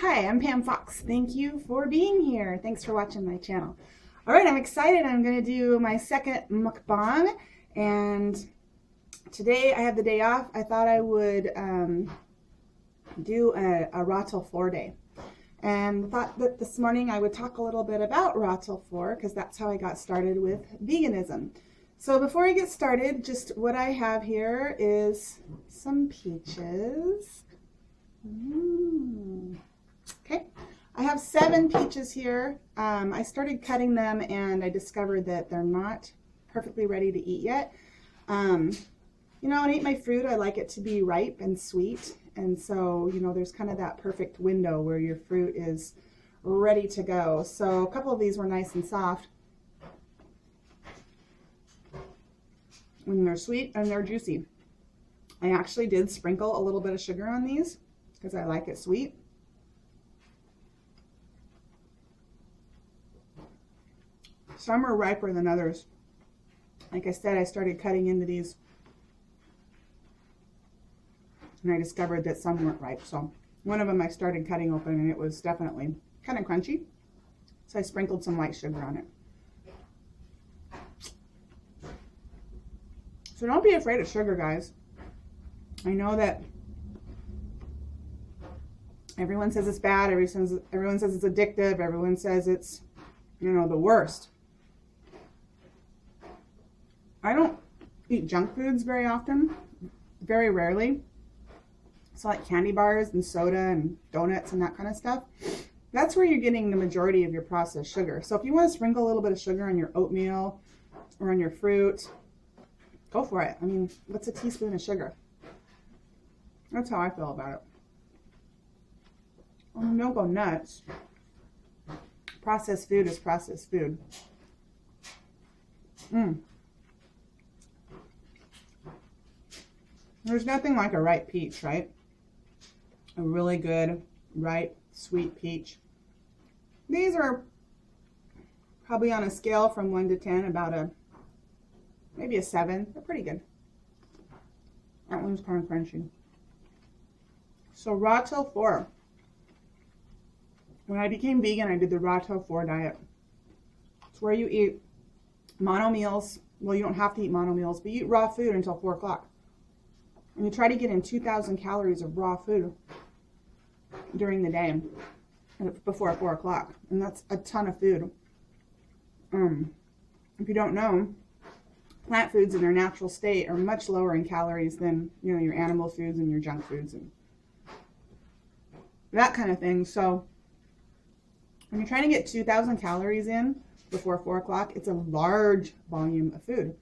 Hi, I'm Pam Fox. Thank you for being here. Thanks for watching my channel. All right, I'm excited. I'm going to do my second mukbang, and today I have the day off. I thought I would do a Ratel 4 day, and thought that this morning I would talk a little bit about Ratel 4 because that's how I got started with veganism. So before I get started, just what I have here is some peaches. Okay, I have 7 peaches here. I started cutting them and I discovered that they're not perfectly ready to eat yet. You know, when I eat my fruit, I like it to be ripe and sweet. And so, you know, there's kind of that perfect window where your fruit is ready to go. So a couple of these were nice and soft. And they're sweet and they're juicy. I actually did sprinkle a little bit of sugar on these because I like it sweet. Some are riper than others. Like I said, I started cutting into these and I discovered that some weren't ripe. So one of them I started cutting open and it was definitely kind of crunchy. So I sprinkled some white sugar on it. So don't be afraid of sugar, guys. I know that everyone says it's bad, everyone says it's addictive, everyone says it's, you know, the worst. I don't eat junk foods very often, very rarely. So like candy bars and soda and donuts and that kind of stuff. That's where you're getting the majority of your processed sugar. So if you want to sprinkle a little bit of sugar on your oatmeal or on your fruit, go for it. I mean, what's a teaspoon of sugar? That's how I feel about it. Don't go nuts. Processed food is processed food. There's nothing like a ripe peach, right? A really good, ripe, sweet peach. These are probably on a scale from 1 to 10, about maybe a 7. They're pretty good. That one's kind of crunchy. So Ratel 4. When I became vegan, I did the Ratel 4 diet. It's where you eat mono meals. Well, you don't have to eat mono meals, but you eat raw food until 4 o'clock. And you try to get in 2,000 calories of raw food during the day before 4 o'clock. And that's a ton of food. If you don't know, plant foods in their natural state are much lower in calories than, you know, your animal foods and your junk foods and that kind of thing. So when you're trying to get 2,000 calories in before 4 o'clock, it's a large volume of food.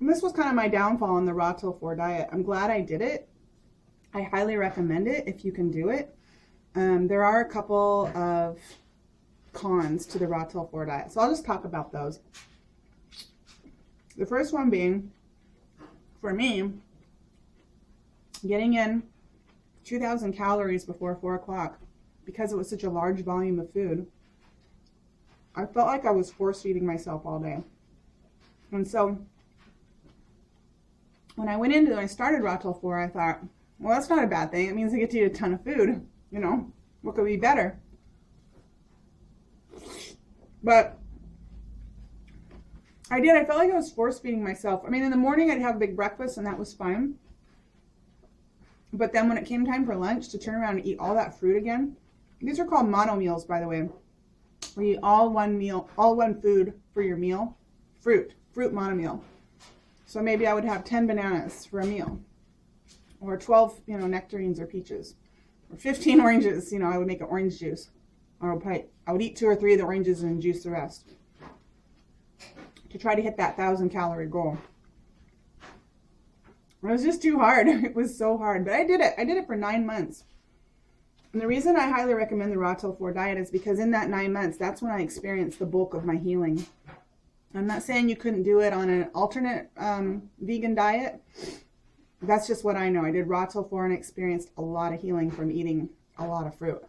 And this was kind of my downfall in the Ratel 4 diet. I'm glad I did it. I highly recommend it if you can do it. There are a couple of cons to the Ratel 4 diet, so I'll just talk about those. The first one being, for me, getting in 2,000 calories before 4 o'clock, because it was such a large volume of food, I felt like I was force feeding myself all day. And so when I started Ratel 4, I thought, well, that's not a bad thing. It means I get to eat a ton of food. You know, what could be better? But I felt like I was force feeding myself. I mean, in the morning I'd have a big breakfast and that was fine. But then when it came time for lunch, to turn around and eat all that fruit again. These are called mono meals, by the way. Where you eat all one food for your meal. Fruit mono meal. So maybe I would have 10 bananas for a meal. Or 12, you know, nectarines or peaches. Or 15 oranges, you know, I would make an orange juice. Or I would eat 2 or 3 of the oranges and juice the rest. To try to hit that 1,000 calorie goal. It was just too hard. It was so hard. But I did it. I did it for 9 months. And the reason I highly recommend the Ratel 4 diet is because in that 9 months, that's when I experienced the bulk of my healing. I'm not saying you couldn't do it on an alternate vegan diet. That's just what I know. I did Ratel 4 and experienced a lot of healing from eating a lot of fruit.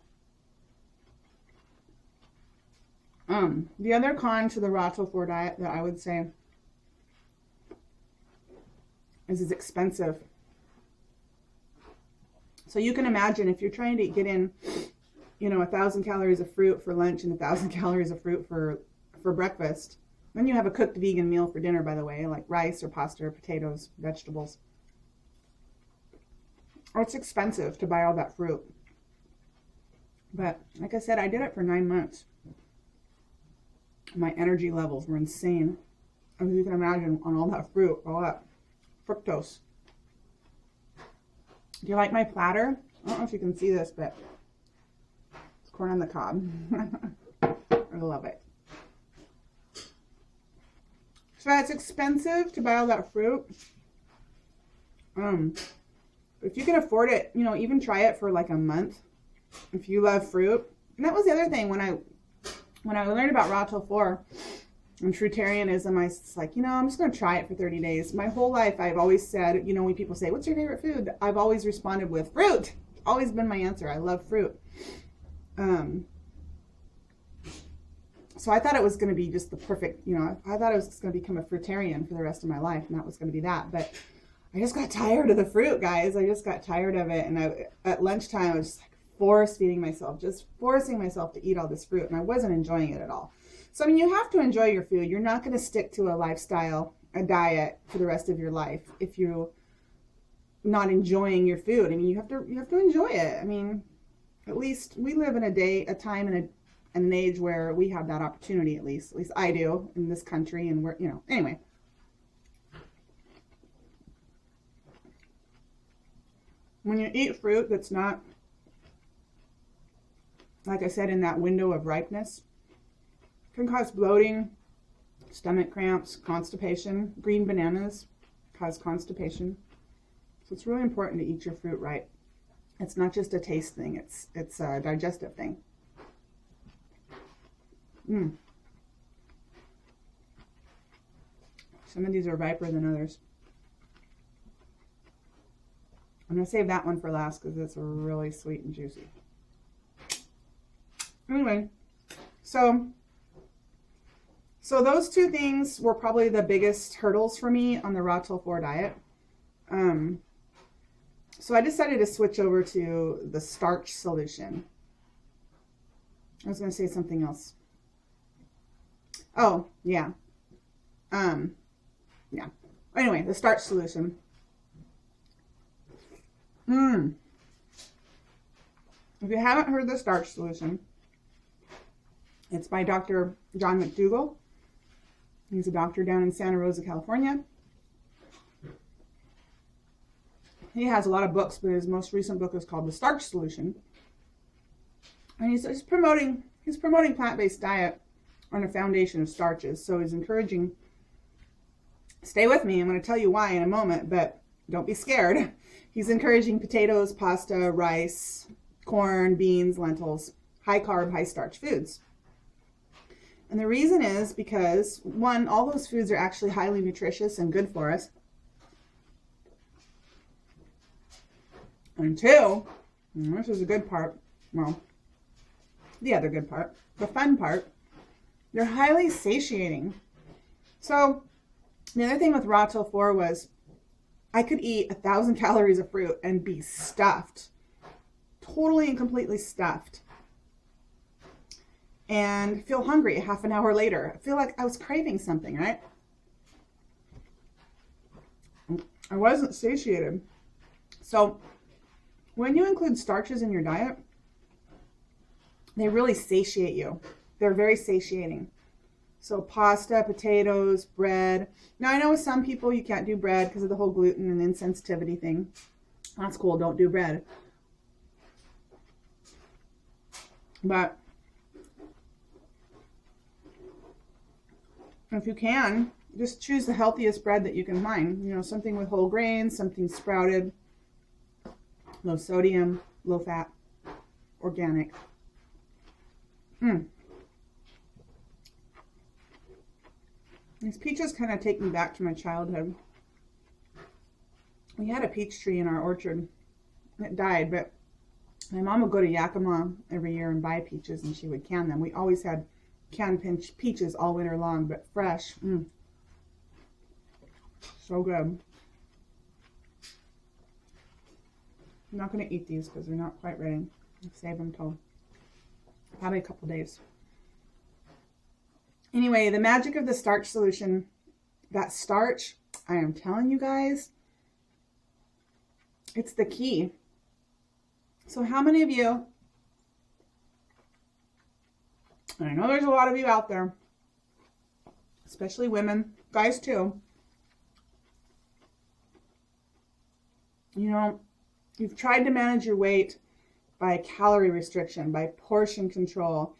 The other con to the Ratel 4 diet that I would say is it's expensive. So you can imagine if you're trying to get in, you know, 1,000 calories of fruit for lunch and 1,000 calories of fruit for breakfast. Then you have a cooked vegan meal for dinner, by the way, like rice or pasta or potatoes, vegetables. Or it's expensive to buy all that fruit. But like I said, I did it for 9 months. My energy levels were insane. As you can imagine, on all that fruit, all that fructose. Do you like my platter? I don't know if you can see this, but it's corn on the cob. I love it. So it's expensive to buy all that fruit. If you can afford it, you know, even try it for like a month if you love fruit. And that was the other thing when I learned about raw till 4 and fruitarianism. I was like, you know, I'm just going to try it for 30 days. My whole life, I've always said, you know, when people say, what's your favorite food? I've always responded with fruit. It's always been my answer. I love fruit. So I thought it was going to be just the perfect, you know, I thought I was just going to become a fruitarian for the rest of my life, and that was going to be that. But I just got tired of the fruit, guys. I just got tired of it. And at lunchtime, I was just like force feeding myself, just forcing myself to eat all this fruit. And I wasn't enjoying it at all. So, I mean, you have to enjoy your food. You're not going to stick to a lifestyle, a diet for the rest of your life if you're not enjoying your food. I mean, you have to enjoy it. I mean, at least we live in a time and an age where we have that opportunity, at least I do in this country. And we're, you know, anyway. When you eat fruit that's not, like I said, in that window of ripeness, it can cause bloating, stomach cramps, constipation. Green bananas cause constipation. So it's really important to eat your fruit right. It's not just a taste thing, it's a digestive thing. Some of these are riper than others. I'm going to save that one for last because it's really sweet and juicy. Anyway, so those two things were probably the biggest hurdles for me on the raw till 4 diet. So I decided to switch over to the Starch Solution. I was going to say something else. Oh, yeah. Yeah. Anyway, the Starch Solution. If you haven't heard the Starch Solution, it's by Dr. John McDougall. He's a doctor down in Santa Rosa, California. He has a lot of books, but his most recent book is called The Starch Solution. And he's promoting plant-based diet on a foundation of starches. So he's encouraging, stay with me, I'm going to tell you why in a moment, but don't be scared. He's encouraging potatoes, pasta, rice, corn, beans, lentils, high carb, high starch foods. And the reason is because, one, all those foods are actually highly nutritious and good for us. And two, and this is a good part, well, the other good part, the fun part, they're highly satiating. So the other thing with raw till 4 was I could eat 1,000 calories of fruit and be stuffed, totally and completely stuffed, and feel hungry half an hour later. I feel like I was craving something, right? I wasn't satiated. So when you include starches in your diet, they really satiate you. They're very satiating. So pasta, potatoes, bread. Now I know with some people you can't do bread because of the whole gluten and insensitivity thing. That's cool, don't do bread. But if you can, just choose the healthiest bread that you can find. You know, something with whole grains, something sprouted, low sodium, low fat, organic. These peaches kind of take me back to my childhood. We had a peach tree in our orchard. It died, but my mom would go to Yakima every year and buy peaches, and she would can them. We always had canned peaches all winter long, but fresh. So good. I'm not going to eat these because they're not quite ready. I'll save them till Probably a couple days. Anyway, the magic of the starch solution, that starch, I am telling you guys, it's the key. So how many of you, and I know there's a lot of you out there, especially women, guys too, you know, you've tried to manage your weight by calorie restriction, by portion control.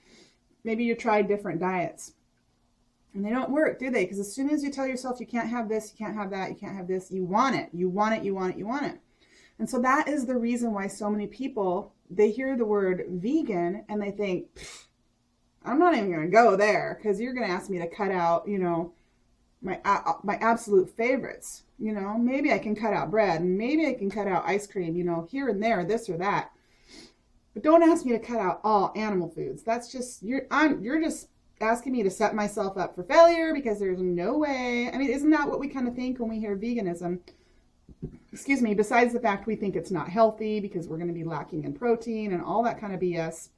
Maybe you tried different diets and they don't work, do they? Because as soon as you tell yourself you can't have this, you can't have that, you can't have this, you want it, you want it, you want it, you want it. And so that is the reason why so many people, they hear the word vegan and they think, I'm not even going to go there because you're going to ask me to cut out, you know, my absolute favorites. You know, maybe I can cut out bread and maybe I can cut out ice cream, you know, here and there, this or that. But don't ask me to cut out all animal foods. That's just, you're just asking me to set myself up for failure because there's no way. I mean, isn't that what we kind of think when we hear veganism? Excuse me, besides the fact we think it's not healthy because we're going to be lacking in protein and all that kind of BS,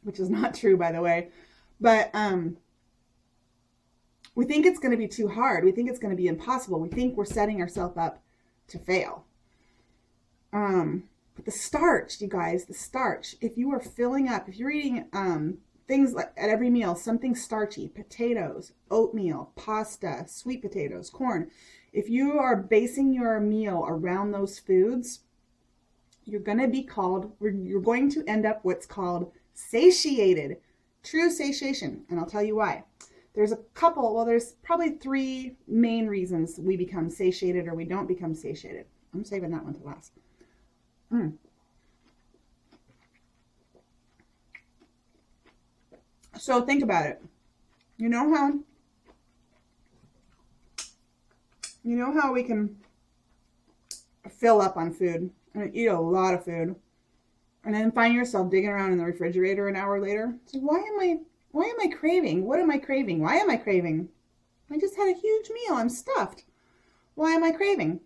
which is not true, by the way. But we think it's going to be too hard. We think it's going to be impossible. We think we're setting ourselves up to fail. But the starch, you guys, the starch, if you are filling up, if you're eating things like at every meal, something starchy, potatoes, oatmeal, pasta, sweet potatoes, corn, if you are basing your meal around those foods, you're going to end up what's called satiated, true satiation. And I'll tell you why. There's there's probably 3 main reasons we become satiated or we don't become satiated. I'm saving that one to last. So think about it. You know how we can fill up on food and eat a lot of food and then find yourself digging around in the refrigerator an hour later? So why am I craving? What am I craving? Why am I craving? I just had a huge meal. I'm stuffed. Why am I craving?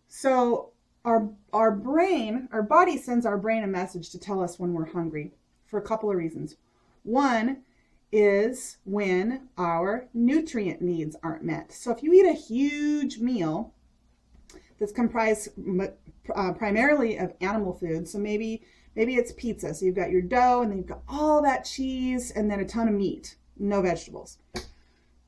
So our body sends our brain a message to tell us when we're hungry for a couple of reasons. One is when our nutrient needs aren't met. So if you eat a huge meal that's comprised primarily of animal food, so maybe it's pizza. So you've got your dough and then you've got all that cheese and then a ton of meat, no vegetables.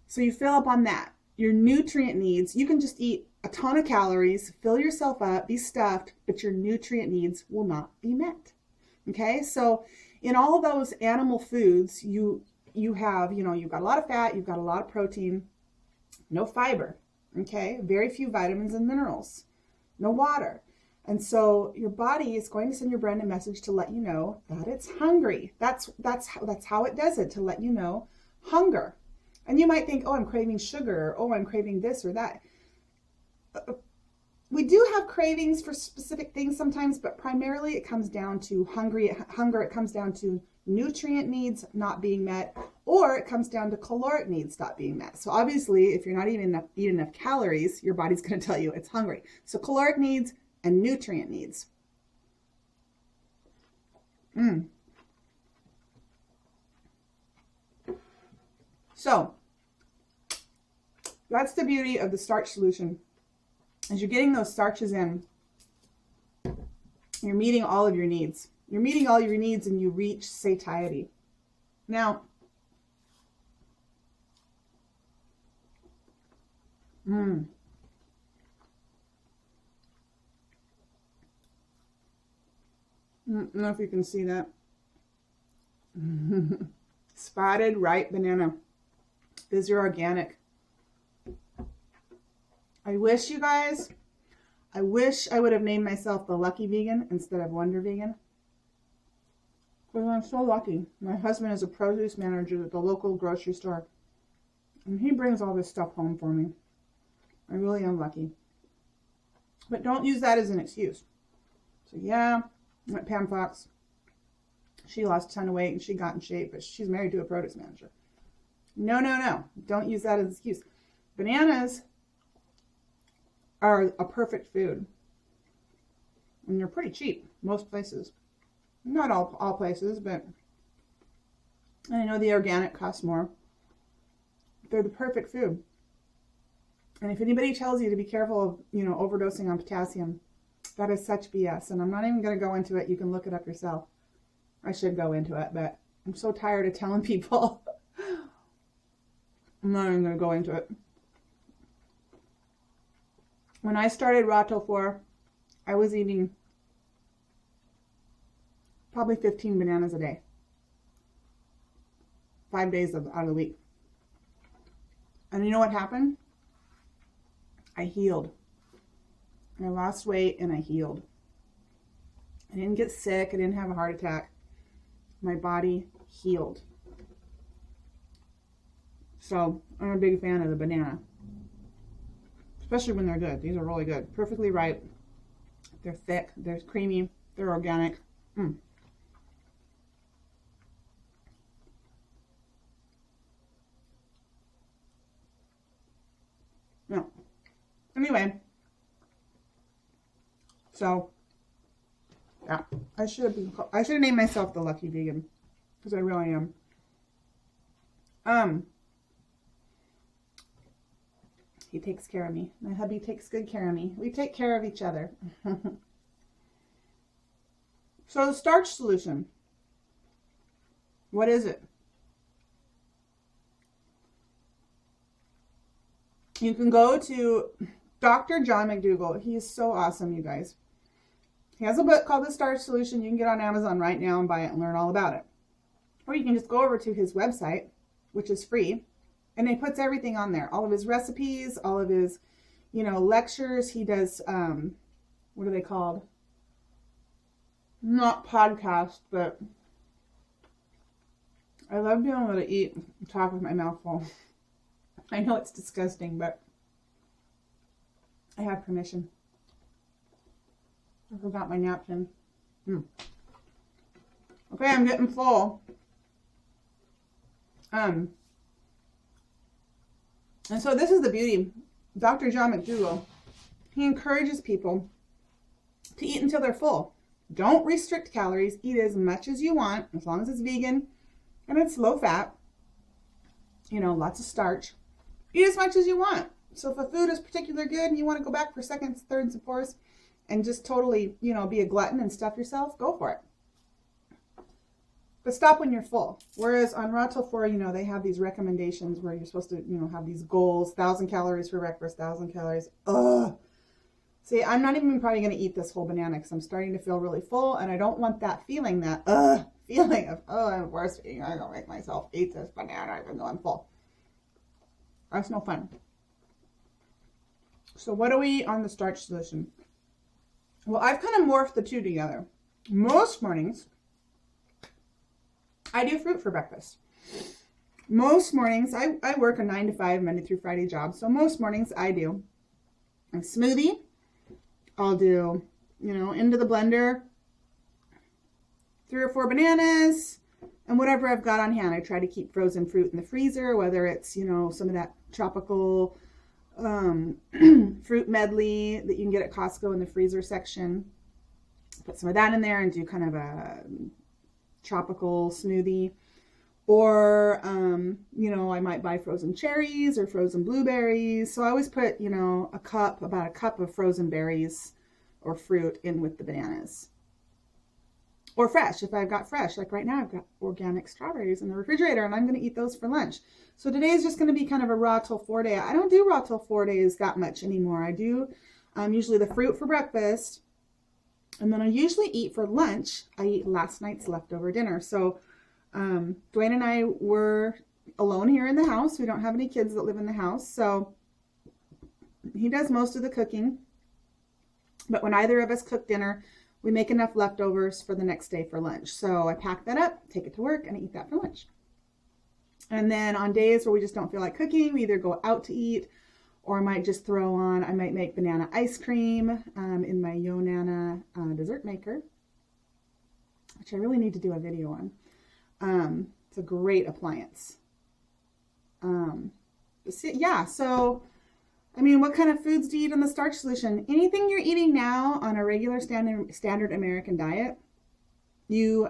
So you fill up on that. Your nutrient needs, you can just eat a ton of calories, fill yourself up, be stuffed, but your nutrient needs will not be met. Okay, so in all those animal foods, you have, you've got a lot of fat, you've got a lot of protein, no fiber, okay, very few vitamins and minerals, no water. And so your body is going to send your brain a message to let you know that it's hungry. That's how it does it, to let you know hunger. And you might think, oh, I'm craving sugar, or oh, I'm craving this or that. We do have cravings for specific things sometimes, but primarily it comes down to hunger. It comes down to nutrient needs not being met, or it comes down to caloric needs not being met. So obviously, if you're not eating enough calories, your body's going to tell you it's hungry. So caloric needs and nutrient needs. So that's the beauty of the starch solution. As you're getting those starches in, you're meeting all of your needs. You're meeting all your needs and you reach satiety. Now, I don't know if you can see that. Spotted ripe banana. These are organic. I wish I would have named myself the Lucky Vegan instead of Wonder Vegan. Because I'm so lucky. My husband is a produce manager at the local grocery store. And he brings all this stuff home for me. I really am lucky. But don't use that as an excuse. So yeah, like Pam Fox. She lost a ton of weight and she got in shape, but she's married to a produce manager. No. Don't use that as an excuse. Bananas are a perfect food. And they're pretty cheap, most places. Not all places, but And I know the organic costs more. They're the perfect food. And if anybody tells you to be careful of, overdosing on potassium, that is such BS. And I'm not even going to go into it. You can look it up yourself. I should go into it, but I'm so tired of telling people. I'm not even going to go into it. When I started Rato 4, I was eating probably 15 bananas a day. 5 days out of the week. And you know what happened? I healed. I lost weight and I healed. I didn't get sick. I didn't have a heart attack. My body healed. So I'm a big fan of the banana. Especially when they're good. These are really good. Perfectly ripe. They're thick. They're creamy. They're organic. No. Anyway. So, yeah. I should have named myself the Lucky Vegan. Because I really am. He takes care of me. My hubby takes good care of me. We take care of each other. So the Starch Solution. What is it? You can go to Dr. John McDougall. He is so awesome, you guys. He has a book called The Starch Solution. You can get on Amazon right now and buy it and learn all about it. Or you can just go over to his website, which is free. And he puts everything on there. All of his recipes, all of his, lectures. He does, what are they called? Not podcasts, but I love being able to eat and talk with my mouth full. I know it's disgusting, but I have permission. I forgot my napkin. Okay, I'm getting full. And so this is the beauty. Dr. John McDougall, he encourages people to eat until they're full. Don't restrict calories. Eat as much as you want, as long as it's vegan and it's low fat. Lots of starch. Eat as much as you want. So if a food is particularly good and you want to go back for seconds, thirds, and fourths and just totally, be a glutton and stuff yourself, go for it. But stop when you're full. Whereas on Rato 4, they have these recommendations where you're supposed to, have these goals, 1,000 calories for breakfast, 1,000 calories. Ugh. See, I'm not even probably going to eat this whole banana because I'm starting to feel really full, and I don't want that feeling, feeling of, I'm breastfeeding. I'm going to make myself eat this banana even though I'm full. That's no fun. So what do we eat on the Starch Solution? Well, I've kind of morphed the two together. Most mornings, I do fruit for breakfast. Most mornings, I work a 9 to 5 Monday through Friday job. So most mornings I do a smoothie. I'll do, into the blender, 3 or 4 bananas and whatever I've got on hand. I try to keep frozen fruit in the freezer, whether it's, some of that tropical fruit medley that you can get at Costco in the freezer section. Put some of that in there and do kind of a tropical smoothie. Or, I might buy frozen cherries or frozen blueberries. So I always put, about a cup of frozen berries or fruit in with the bananas. Or fresh, if I've got fresh. Like right now, I've got organic strawberries in the refrigerator and I'm going to eat those for lunch. So today is just going to be kind of a raw till 4 day. I don't do raw till 4 days that much anymore. I do usually the fruit for breakfast. And then I usually eat for lunch. I eat last night's leftover dinner. So Dwayne and I were alone here in the house. We don't have any kids that live in the house. So he does most of the cooking. But when either of us cook dinner, we make enough leftovers for the next day for lunch. So I pack that up, take it to work, and I eat that for lunch. And then on days where we just don't feel like cooking, we either go out to eat, or I might just I might make banana ice cream in my Yonana dessert maker, which I really need to do a video on. It's a great appliance. So, what kind of foods do you eat in the Starch Solution? Anything you're eating now on a regular standard American diet, you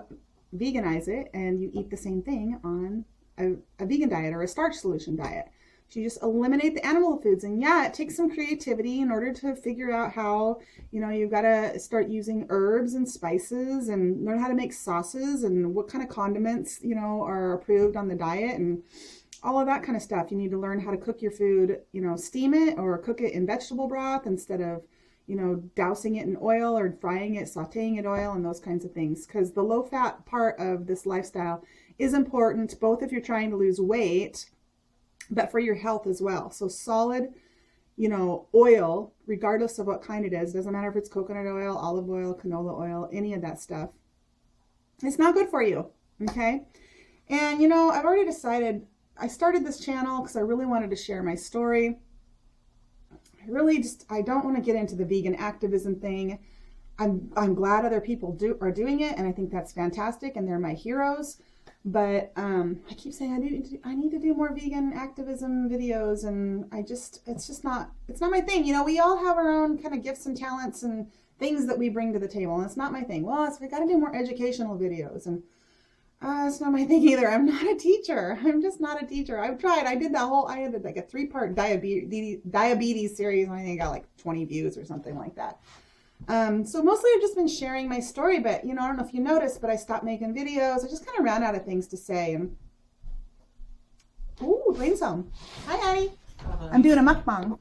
veganize it and you eat the same thing on a vegan diet or a starch solution diet. So you just eliminate the animal foods. And yeah, it takes some creativity in order to figure out how, you know, you've got to start using herbs and spices and learn how to make sauces and what kind of condiments, you know, are approved on the diet and all of that kind of stuff. You need to learn how to cook your food, you know, steam it or cook it in vegetable broth instead of, you know, dousing it in oil or frying it, sauteing it in oil and those kinds of things. Because the low fat part of this lifestyle is important, both if you're trying to lose weight, but for your health as well. So solid, you know, oil, regardless of what kind it is, doesn't matter if it's coconut oil, olive oil, canola oil, any of that stuff. It's not good for you, okay? And, you know, I've already decided, I started this channel because I really wanted to share my story. I don't want to get into the vegan activism thing. I'm glad other people are doing it, and I think that's fantastic, and they're my heroes. But I keep saying I need to do more vegan activism videos, and it's not my thing. You know, we all have our own kind of gifts and talents and things that we bring to the table, and it's not my thing. Well, we got to do more educational videos, and it's not my thing either. I'm not a teacher. I'm just not a teacher. I've tried. I had like a 3-part diabetes series, and I think I got like 20 views or something like that. So mostly I've just been sharing my story, but you know, I don't know if you noticed, but I stopped making videos. I just kind of ran out of things to say. And ooh, Dwayne's home. Hi, honey. I'm doing a mukbang.